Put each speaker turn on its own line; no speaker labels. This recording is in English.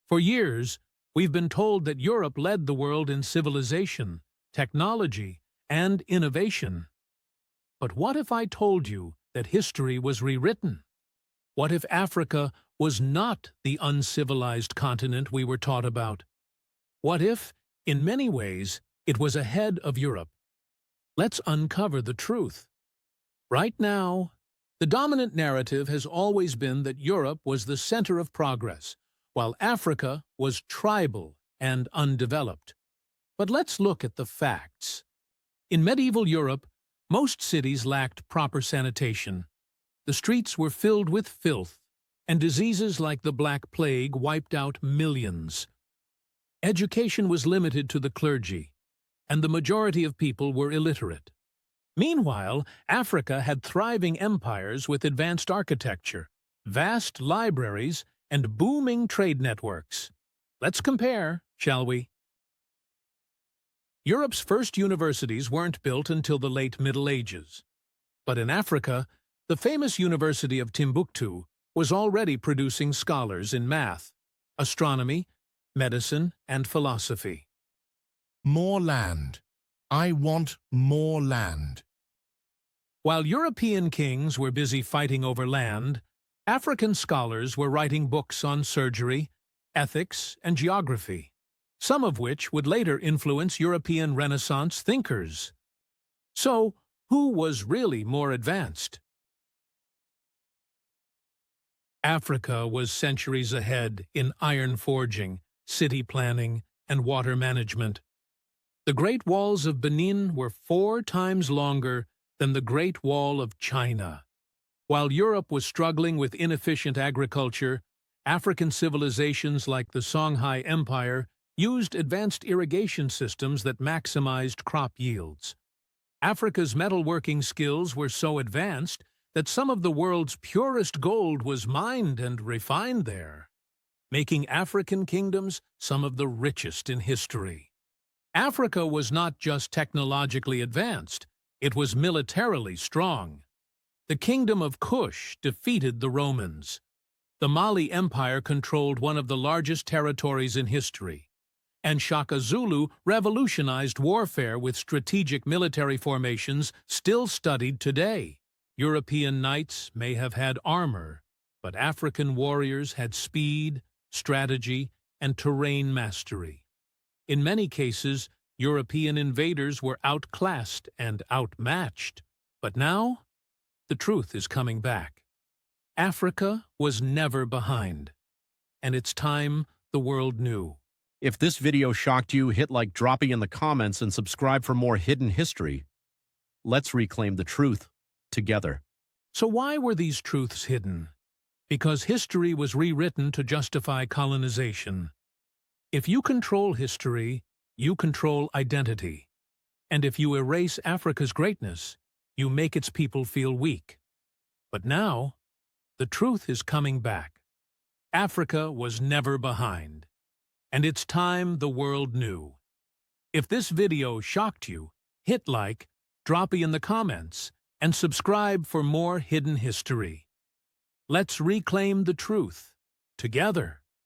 For years, we've been told that Europe led the world in civilization, technology, and innovation. But what if I told you that history was rewritten? What if Africa was not the uncivilized continent we were taught about? What if, in many ways, it was ahead of Europe? Let's uncover the truth. Right now, the dominant narrative has always been that Europe was the center of progress, while Africa was tribal and undeveloped. But let's look at the facts. In medieval Europe, most cities lacked proper sanitation. The streets were filled with filth, and diseases like the Black Plague wiped out millions. Education was limited to the clergy, and the majority of people were illiterate. Meanwhile, Africa had thriving empires with advanced architecture, vast libraries, and booming trade networks. Let's compare, shall we? Europe's first universities weren't built until the late Middle Ages. But in Africa, the famous University of Timbuktu was already producing scholars in math, astronomy, medicine, and philosophy.
More land. I want more land.
While European kings were busy fighting over land, African scholars were writing books on surgery, ethics, and geography, some of which would later influence European Renaissance thinkers. So, who was really more advanced? Africa was centuries ahead in iron forging, city planning, and water management. The Great Walls of Benin were 4 times longer than the Great Wall of China. While Europe was struggling with inefficient agriculture, African civilizations like the Songhai Empire used advanced irrigation systems that maximized crop yields. Africa's metalworking skills were so advanced that some of the world's purest gold was mined and refined there, making African kingdoms some of the richest in history. Africa was not just technologically advanced, it was militarily strong. The Kingdom of Kush defeated the Romans. The Mali Empire controlled one of the largest territories in history, and Shaka Zulu revolutionized warfare with strategic military formations still studied today. European knights may have had armor, but African warriors had speed, strategy, and terrain mastery. In many cases, European invaders were outclassed and outmatched. But now, the truth is coming back. Africa was never behind, and it's time the world knew.
If this video shocked you, hit like, dropping in the comments, and subscribe for more hidden history. Let's reclaim the truth together.
So why were these truths hidden? Because history was rewritten to justify colonization. If you control history, you control identity. And if you erase Africa's greatness, you make its people feel weak. But now, the truth is coming back. Africa was never behind. And it's time the world knew. If this video shocked you, hit like, drop in the comments, and subscribe for more hidden history. Let's reclaim the truth together.